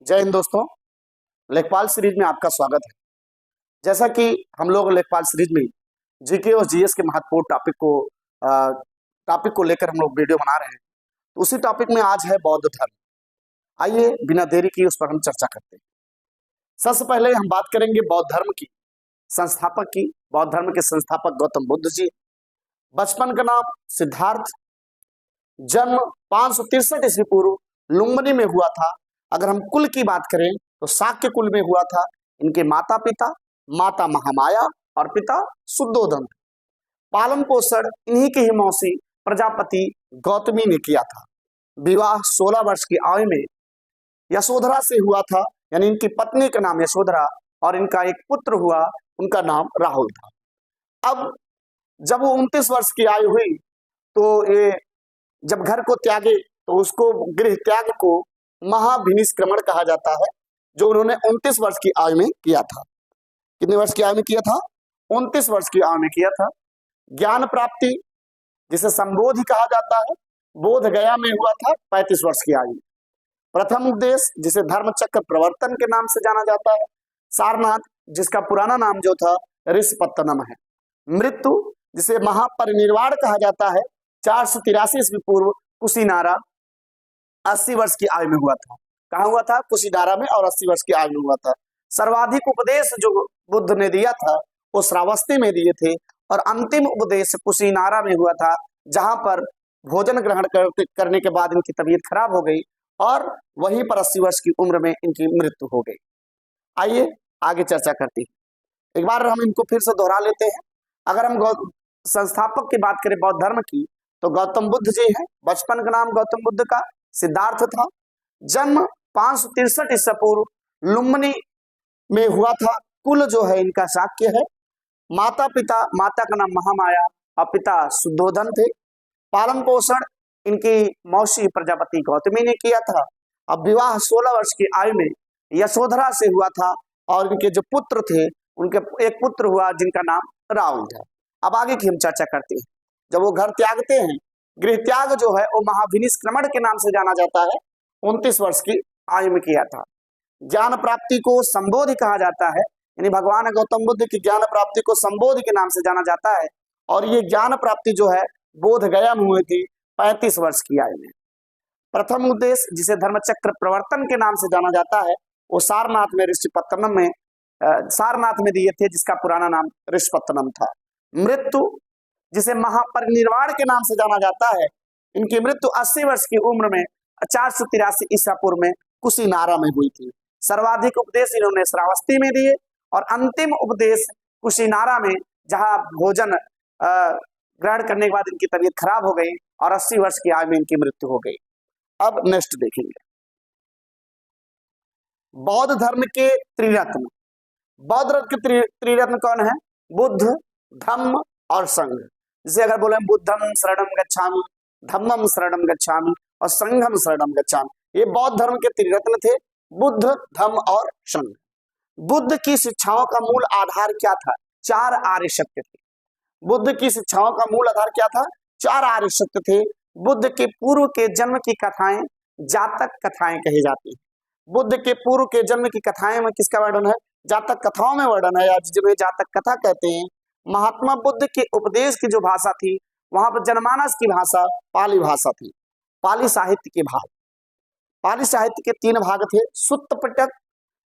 जय हिंद दोस्तों। लेखपाल सीरीज में आपका स्वागत है। जैसा कि हम लोग लेखपाल सीरीज में जीके और जीएस के महत्वपूर्ण टॉपिक को लेकर हम लोग वीडियो बना रहे हैं। तो उसी टॉपिक में आज है बौद्ध धर्म। आइए बिना देरी की उस पर हम चर्चा करते हैं। सबसे पहले हम बात करेंगे बौद्ध धर्म की संस्थापक की। बौद्ध धर्म के संस्थापक गौतम बुद्ध जी। बचपन का नाम सिद्धार्थ। जन्म 563 ईस्वी पूर्व लुम्बिनी में हुआ था। अगर हम कुल की बात करें तो शाक्य कुल में हुआ था। इनके माता पिता, माता महामाया और पिता शुद्धोधन। पालन पोषण इन्हीं की ही मौसी प्रजापति गौतमी ने किया था। विवाह 16 वर्ष की आयु में यशोधरा से हुआ था, यानी इनकी पत्नी का नाम यशोधरा और इनका एक पुत्र हुआ, उनका नाम राहुल था। अब जब वो 29 वर्ष की आयु हुई तो ये जब घर को त्यागे तो उसको गृह त्याग को महाभिनिष्क्रमण कहा जाता है, जो उन्होंने 29 वर्ष की आयु में किया था। कितने वर्ष की आयु में किया था? 29 वर्ष की आयु में किया था। ज्ञान प्राप्ति जिसे संबोधि कहा जाता है, बोध गया में हुआ था 35 वर्ष की आयु। प्रथम उपदेश जिसे धर्म चक्र प्रवर्तन के नाम से जाना जाता है, सारनाथ जिसका पुराना नाम जो था ऋषपत्तनम है। मृत्यु जिसे महापरिनिर्वाण कहा जाता है, 483 ईस्वी पूर्व कुशीनारा 80 वर्ष की आयु में हुआ था। कहा हुआ था? कुशीनारा में, और 80 वर्ष की आयु में हुआ था। सर्वाधिक उपदेश जो बुद्ध ने दिया था वो श्रावस्ती में दिए थे, और अंतिम उपदेश कुशीनारा में हुआ था, जहां पर भोजन ग्रहण करने के बाद इनकी तबीयत खराब हो गई और वहीं पर 80 वर्ष की उम्र में इनकी मृत्यु हो गई। आइए आगे चर्चा करते हैं। एक बार हम इनको फिर से दोहरा लेते हैं। अगर हम संस्थापक की बात करें बौद्ध धर्म की तो गौतम बुद्ध जी हैं। बचपन का नाम गौतम बुद्ध का सिद्धार्थ था। जन्म 563 ईस्वी पूर्व लुम्बिनी में हुआ था। कुल जो है इनका शाक्य है। माता का नाम महामाया और पिता शुद्धोधन थे। पालन पोषण इनकी मौसी प्रजापति गौतमी ने किया था। अब विवाह 16 वर्ष की आयु में यशोधरा से हुआ था, और इनके जो पुत्र थे उनके एक पुत्र हुआ जिनका नाम राहुल था। अब आगे की हम चर्चा करते हैं। जब वो घर त्यागते हैं, गृह त्याग जो है वो महाभिनिष्क्रमण के नाम से जाना जाता है, 29 वर्ष की आयु में किया था। ज्ञान प्राप्ति को संबोधि कहा जाता है, यानी भगवान गौतम बुद्ध की ज्ञान प्राप्ति को संबोधि के नाम से जाना जाता है। और ये ज्ञान प्राप्ति जो है बोध गया में हुई थी 35 वर्ष की आयु में। प्रथम उद्देश्य जिसे धर्मचक्र प्रवर्तन के नाम से जाना जाता है वो सारनाथ में दिए थे, जिसका पुराना नाम ऋषपत्तनम था। मृत्यु जिसे महापरिनिर्वाण के नाम से जाना जाता है, इनकी मृत्यु 80 वर्ष की उम्र में 483 ईसा पूर्व में कुशीनारा में हुई थी। सर्वाधिक उपदेश इन्होंने श्रावस्ती में दिए, और अंतिम उपदेश कुशीनारा में, जहां भोजन ग्रहण करने के बाद इनकी तबीयत खराब हो गई और 80 वर्ष की आयु में इनकी मृत्यु हो गई। अब नेक्स्ट देखेंगे बौद्ध धर्म के त्रिरत्न। बौद्ध धर्म के त्रिरत्न कौन है? बुद्ध, धम्म और संघ। जैसे अगर बोले बुद्धम शरणम गच्छामि, धम्मम शरणम गच्छामि और संघम शरणम गच्छामि, ये बौद्ध धर्म के त्रिरत्न थे, बुद्ध, धम्म और संघ। बुद्ध की शिक्षाओं का मूल आधार क्या था? 4 आर्य सत्य थे। बुद्ध की शिक्षाओं का मूल आधार क्या था? 4 आर्य सत्य थे। बुद्ध के पूर्व के जन्म की कथाएं जातक कथाएं कही जाती है। बुद्ध के पूर्व के जन्म की कथाएं में किसका वर्णन है? जातक कथाओं में वर्णन है, या जिन्हें जातक कथा कहते हैं। महात्मा बुद्ध के उपदेश की जो भाषा थी, वहां पर जनमानस की भाषा पाली भाषा थी। पाली साहित्य के भाग, पाली साहित्य के 3 भाग थे: सुत्त पिटक,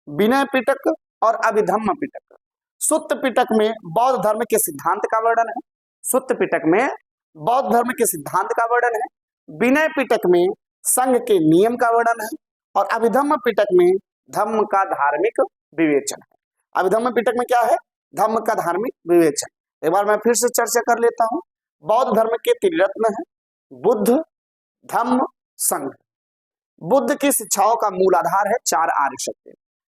विनय पिटक और अभिधम्म पिटक। सुत्त पिटक में बौद्ध धर्म के सिद्धांत का वर्णन है। सुत्त पिटक में बौद्ध धर्म के सिद्धांत का वर्णन है। विनय पिटक में संघ के नियम का वर्णन है, और अभिधम्म पिटक में धम्म का धार्मिक विवेचन है। अभिधम्म पिटक में क्या है? धम्म का धार्मिक विवेचन। एक बार मैं फिर से चर्चा कर लेता हूं। बौद्ध धर्म के त्रिरत्न है बुद्ध, धम्म, संघ। बुद्ध की शिक्षाओं का मूल आधार है 4 आर्य सत्य।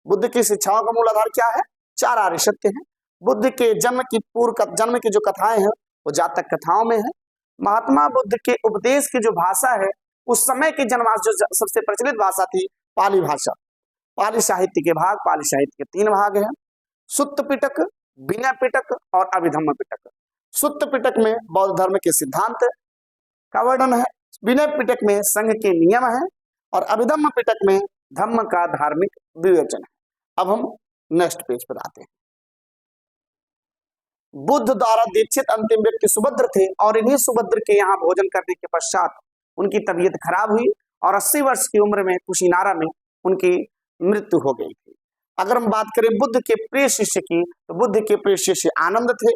बुद्ध की शिक्षाओं का मूल आधार क्या है? 4 आर्य सत्य है। बुद्ध के जन्म की जो कथाएं हैं वो जातक कथाओं में है। महात्मा बुद्ध के उपदेश की जो भाषा है, उस समय की जो सबसे प्रचलित भाषा थी पाली भाषा। पाली साहित्य के भाग, पाली साहित्य के 3 भाग हैं: सुत्त पिटक, विनय पिटक और अभिधम्म पिटक। सुत्त पिटक में बौद्ध धर्म के सिद्धांत का वर्णन है, विनय पिटक में संघ के नियम है, और अभिधम्म पिटक में धम्म का धार्मिक विवेचन है। अब हम नेक्स्ट पेज पर आते हैं। बुद्ध द्वारा दीक्षित अंतिम व्यक्ति सुभद्र थे और इन्हीं सुभद्र के यहाँ भोजन करने के पश्चात उनकी तबीयत खराब हुई और 80 वर्ष की उम्र में कुशीनारा में उनकी मृत्यु हो गई थी। अगर हम बात करें बुद्ध के प्रिय शिष्य की, तो बुद्ध के प्रिय शिष्य आनंद थे।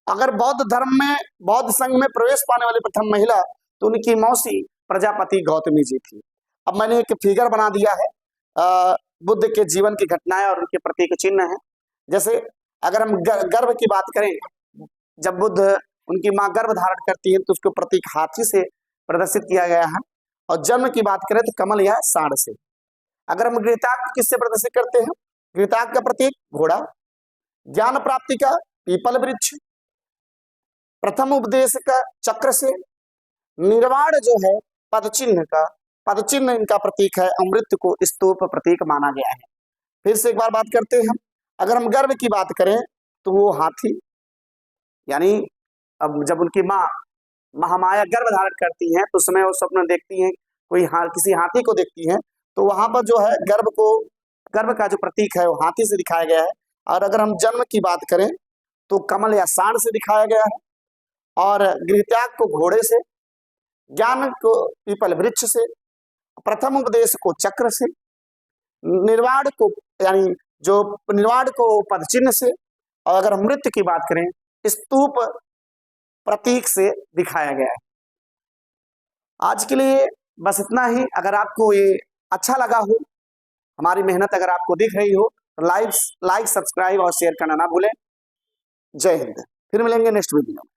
अगर बौद्ध धर्म में, बौद्ध संघ में प्रवेश पाने वाली प्रथम महिला, तो उनकी मौसी प्रजापति गौतमी जी थी। अब मैंने एक फिगर बना दिया है, बुद्ध के जीवन की घटनाएं और उनके प्रतीक चिन्ह है। जैसे अगर हम गर्भ की बात करें, जब बुद्ध, उनकी मां गर्भ धारण करती है तो उसको प्रतीक हाथी से प्रदर्शित किया गया है। और जन्म की बात करें तो कमल या सांड से। अगर हम गृहत्याग को किससे प्रदर्शित करते हैं, गृहत्याग का प्रतीक घोड़ा, ज्ञान प्राप्ति का पीपल वृक्ष, प्रथम उपदेश का चक्र से, निर्वाण जो है पदचिन्ह का, पदचिन्ह इनका प्रतीक है, अमृत को स्तूप प्रतीक माना गया है। फिर से एक बार बात करते हैं, अगर हम गर्भ की बात करें तो वो हाथी, यानी अब जब उनकी माँ महामाया गर्भ धारण करती हैं तो उसमें वो स्वप्न देखती हैं, कोई किसी हाथी को देखती हैं, तो वहां पर जो है गर्भ का जो प्रतीक है वो हाथी से दिखाया गया है। और अगर हम जन्म की बात करें तो कमल या सांड से दिखाया गया है, और गृहत्याग को घोड़े से, ज्ञान को पीपल वृक्ष से, प्रथम उपदेश को चक्र से, निर्वाण को, यानी जो निर्वाण को पद चिन्ह से, और अगर हम मृत्यु की बात करें स्तूप प्रतीक से दिखाया गया है। आज के लिए बस इतना ही। अगर आपको ये अच्छा लगा हो, हमारी मेहनत अगर आपको दिख रही हो, तो लाइक, सब्सक्राइब और शेयर करना ना भूलें। जय हिंद। फिर मिलेंगे नेक्स्ट वीडियो में।